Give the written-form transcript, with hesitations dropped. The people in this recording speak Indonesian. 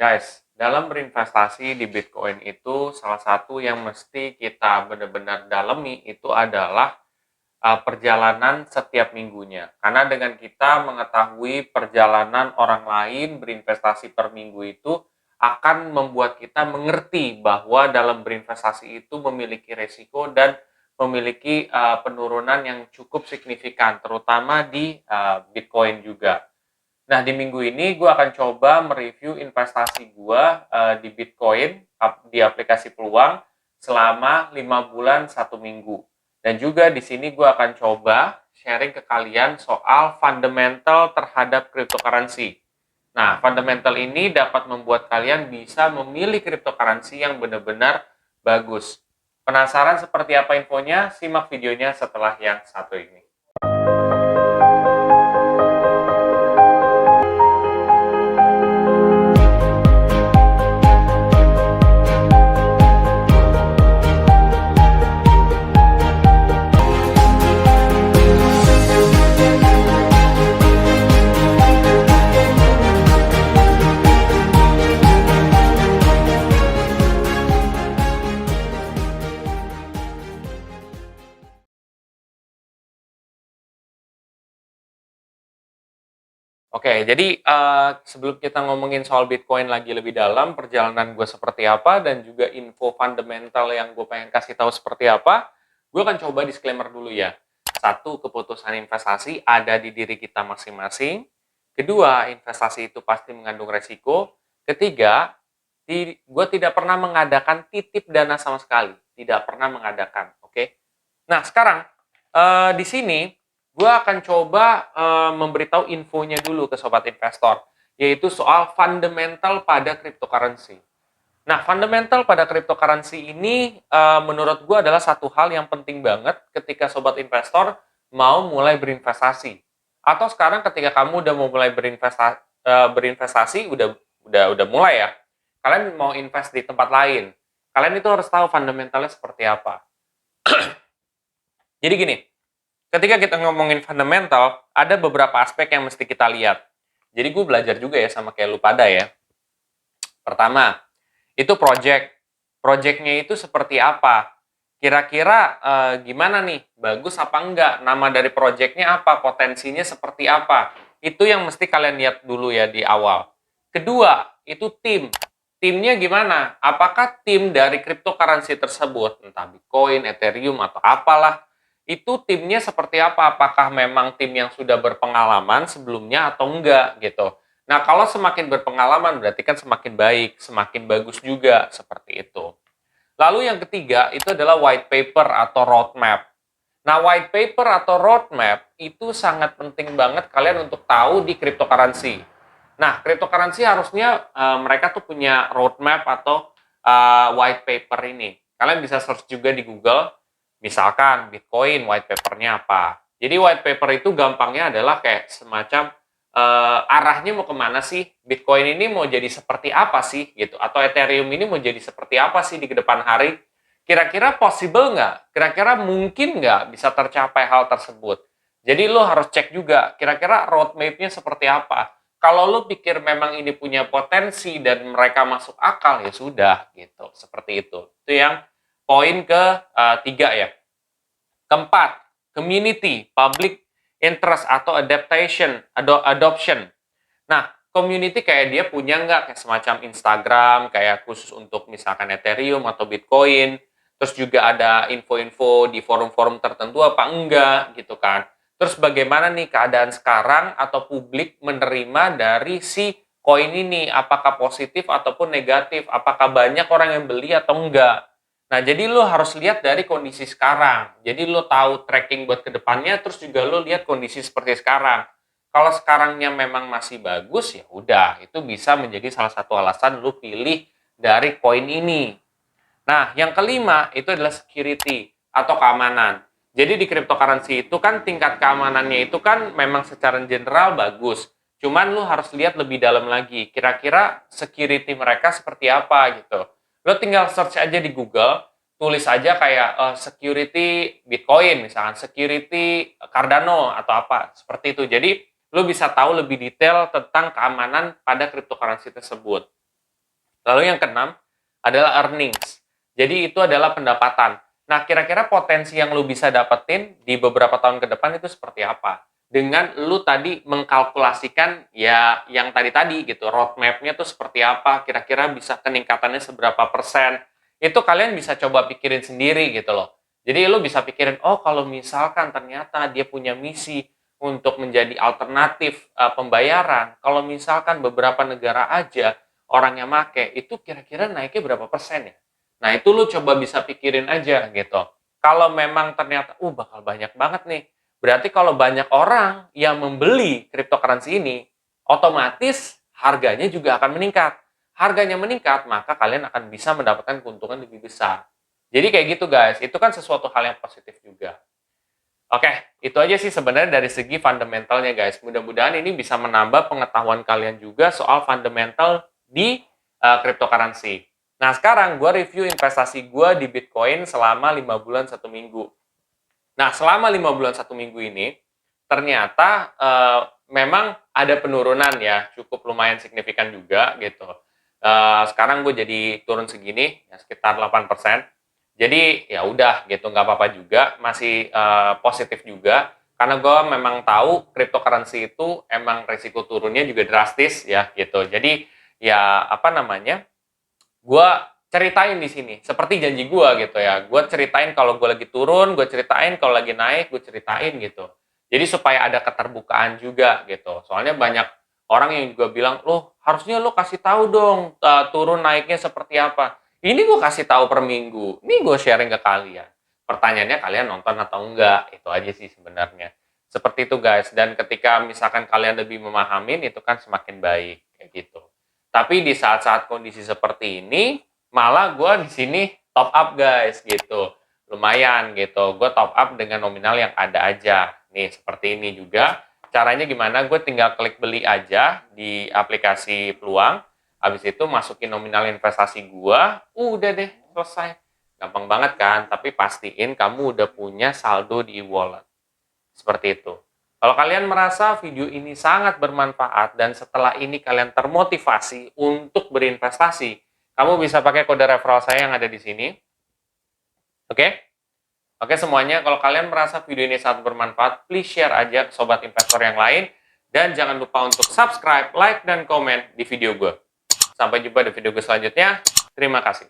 Guys, dalam berinvestasi di Bitcoin itu salah satu yang mesti kita benar-benar dalami itu adalah perjalanan setiap minggunya. Karena dengan kita mengetahui perjalanan orang lain berinvestasi per minggu itu akan membuat kita mengerti bahwa dalam berinvestasi itu memiliki resiko dan memiliki penurunan yang cukup signifikan, terutama di Bitcoin juga. Nah, di minggu ini gue akan coba mereview investasi gue di Bitcoin di aplikasi Peluang selama 5 bulan 1 minggu. Dan juga di sini gue akan coba sharing ke kalian soal fundamental terhadap cryptocurrency. Nah, fundamental ini dapat membuat kalian bisa memilih cryptocurrency yang benar-benar bagus. Penasaran seperti apa infonya? Simak videonya setelah yang satu ini. Oke, jadi sebelum kita ngomongin soal Bitcoin lagi lebih dalam, perjalanan gue seperti apa, dan juga info fundamental yang gue pengen kasih tahu seperti apa, gue akan coba disclaimer dulu ya. Satu, keputusan investasi ada di diri kita masing-masing. Kedua, investasi itu pasti mengandung resiko. Ketiga, gue tidak pernah mengadakan titip dana sama sekali. Tidak pernah mengadakan, oke? Nah, sekarang di sini gue akan coba memberitahu infonya dulu ke sobat investor, yaitu soal fundamental pada cryptocurrency. Nah, fundamental pada cryptocurrency ini menurut gue adalah satu hal yang penting banget ketika sobat investor mau mulai berinvestasi. Atau sekarang ketika kamu udah mau mulai berinvestasi udah mulai ya. Kalian mau invest di tempat lain. Kalian itu harus tahu fundamentalnya seperti apa. Jadi gini, ketika kita ngomongin fundamental, ada beberapa aspek yang mesti kita lihat. Jadi gue belajar juga ya sama kayak lu pada ya. Pertama, itu project. Projectnya itu seperti apa? Kira-kira gimana nih? Bagus apa enggak? Nama dari projectnya apa? Potensinya seperti apa? Itu yang mesti kalian lihat dulu ya di awal. Kedua, itu tim. Timnya gimana? Apakah tim dari cryptocurrency tersebut, entah Bitcoin, Ethereum, atau apalah, itu timnya seperti apa? Apakah memang tim yang sudah berpengalaman sebelumnya atau enggak gitu. Nah, kalau semakin berpengalaman berarti kan semakin baik, semakin bagus juga seperti itu. Lalu yang ketiga itu adalah white paper atau roadmap. Nah, white paper atau roadmap itu sangat penting banget kalian untuk tahu di cryptocurrency. Nah, cryptocurrency harusnya mereka tuh punya roadmap atau white paper ini. Kalian bisa search juga di Google, misalkan Bitcoin white papernya apa. Jadi white paper itu gampangnya adalah kayak semacam arahnya mau kemana sih? Bitcoin ini mau jadi seperti apa sih gitu? Atau Ethereum ini mau jadi seperti apa sih di kedepan hari? Kira-kira possible nggak? Kira-kira mungkin nggak bisa tercapai hal tersebut? Jadi lo harus cek juga, kira-kira roadmap-nya seperti apa. Kalau lo pikir memang ini punya potensi dan mereka masuk akal, ya sudah gitu. Seperti itu. Itu yang poin ketiga ya. Keempat, community, public interest atau adoption. Nah, community kayak dia punya nggak kayak semacam Instagram, kayak khusus untuk misalkan Ethereum atau Bitcoin, terus juga ada info-info di forum-forum tertentu apa enggak gitu kan. Terus bagaimana nih keadaan sekarang atau publik menerima dari si koin ini, apakah positif ataupun negatif, apakah banyak orang yang beli atau enggak. Nah, jadi lo harus lihat dari kondisi sekarang. Jadi lo tahu tracking buat kedepannya, terus juga lo lihat kondisi seperti sekarang. Kalau sekarangnya memang masih bagus, ya udah, itu bisa menjadi salah satu alasan lo pilih dari koin ini. Nah, yang kelima itu adalah security atau keamanan. Jadi di cryptocurrency itu kan tingkat keamanannya itu kan memang secara general bagus. Cuman lo harus lihat lebih dalam lagi. Kira-kira security mereka seperti apa gitu. Lo tinggal search aja di Google, tulis aja kayak security Bitcoin misalkan, security Cardano atau apa seperti itu. Jadi lo bisa tahu lebih detail tentang keamanan pada cryptocurrency tersebut. Lalu yang keenam adalah earnings. Jadi itu adalah pendapatan. Nah, kira-kira potensi yang lu bisa dapetin di beberapa tahun ke depan itu seperti apa? Dengan lu tadi mengkalkulasikan ya yang tadi-tadi gitu, roadmap-nya tuh seperti apa, kira-kira bisa peningkatannya seberapa persen, itu kalian bisa coba pikirin sendiri gitu loh. Jadi lu bisa pikirin, oh kalau misalkan ternyata dia punya misi untuk menjadi alternatif pembayaran, kalau misalkan beberapa negara aja orang yang make, itu kira-kira naiknya berapa persen ya? Nah, itu lu coba bisa pikirin aja gitu. Kalau memang ternyata, bakal banyak banget nih. Berarti kalau banyak orang yang membeli cryptocurrency ini, otomatis harganya juga akan meningkat. Harganya meningkat, maka kalian akan bisa mendapatkan keuntungan lebih besar. Jadi kayak gitu guys, itu kan sesuatu hal yang positif juga. Oke, itu aja sih sebenarnya dari segi fundamentalnya guys. Mudah-mudahan ini bisa menambah pengetahuan kalian juga soal fundamental di cryptocurrency. Nah, sekarang gue review investasi gue di Bitcoin selama 5 bulan 1 minggu. Nah, selama 5 bulan 1 minggu ini, ternyata memang ada penurunan ya, cukup lumayan signifikan juga gitu. Sekarang gue jadi turun segini, ya, sekitar 8%. Jadi ya udah gitu, nggak apa-apa juga, masih positif juga. Karena gue memang tahu cryptocurrency itu emang resiko turunnya juga drastis ya gitu. Jadi ya apa namanya, gue ceritain di sini seperti janji gue gitu ya. Gue ceritain kalau gue lagi turun, gue ceritain kalau lagi naik, gue ceritain gitu. Jadi supaya ada keterbukaan juga gitu. Soalnya banyak orang yang juga bilang, loh harusnya lo kasih tahu dong turun naiknya seperti apa. Ini gue kasih tahu per minggu. Ini gue sharing ke kalian. Pertanyaannya kalian nonton atau enggak? Itu aja sih sebenarnya. Seperti itu guys. Dan ketika misalkan kalian lebih memahamin, itu kan semakin baik kayak gitu. Tapi di saat-saat kondisi seperti ini, malah gue di sini top up guys gitu. Lumayan gitu. Gue top up dengan nominal yang ada aja. Nih seperti ini juga. Caranya gimana? Gue tinggal klik beli aja di aplikasi Peluang. Habis itu masukin nominal investasi gue. Udah deh selesai. Gampang banget kan? Tapi pastiin kamu udah punya saldo di e-wallet. Seperti itu. Kalau kalian merasa video ini sangat bermanfaat dan setelah ini kalian termotivasi untuk berinvestasi, kamu bisa pakai kode referral saya yang ada di sini. Oke? Oke semuanya, kalau kalian merasa video ini sangat bermanfaat, please share aja ke sobat investor yang lain. Dan jangan lupa untuk subscribe, like, dan komen di video gue. Sampai jumpa di video gue selanjutnya. Terima kasih.